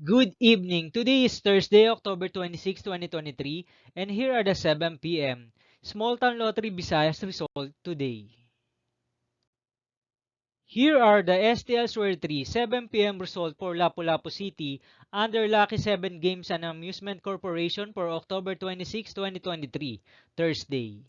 Good evening. Today is Thursday, October 26, 2023, and here are the 7 p.m. Small Town Lottery Visayas result today. Here are the STL Square 3 7 p.m. result for Lapu-Lapu City under Lucky 7 Games and Amusement Corporation for October 26, 2023, Thursday.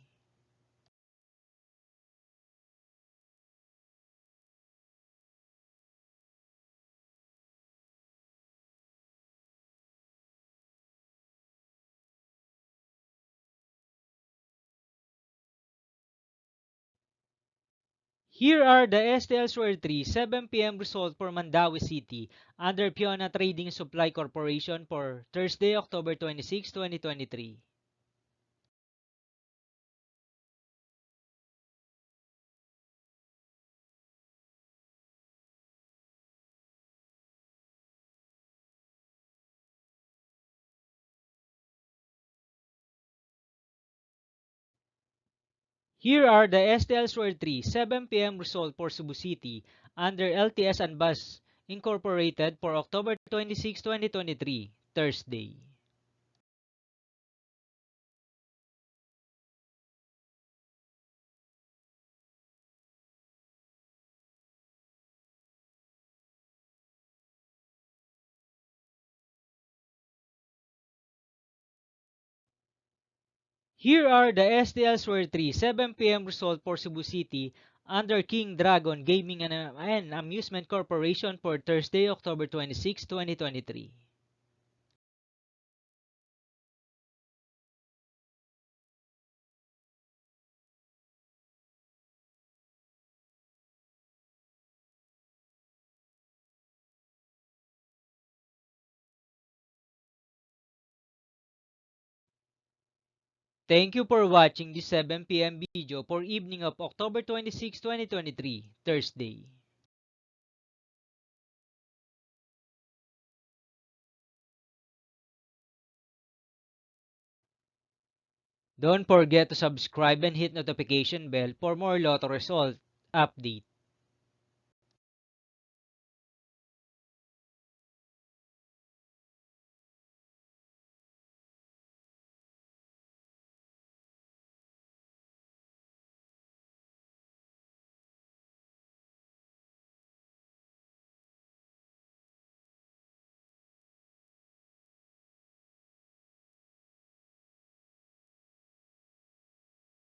Here are the STL Square 3 7 p.m. result for Mandawi City under Piona Trading Supply Corporation for Thursday, October 26, 2023. Here are the STL Square 3 7 p.m. result for Cebu City under LTS and Bus Incorporated for October 26, 2023, Thursday. Here are the STL Square 3 7 p.m. result for Cebu City under King Dragon Gaming and Amusement Corporation for Thursday, October 26, 2023. Thank you for watching this 7 p.m. video for evening of October 26, 2023, Thursday. Don't forget to subscribe and hit notification bell for more lotto result update.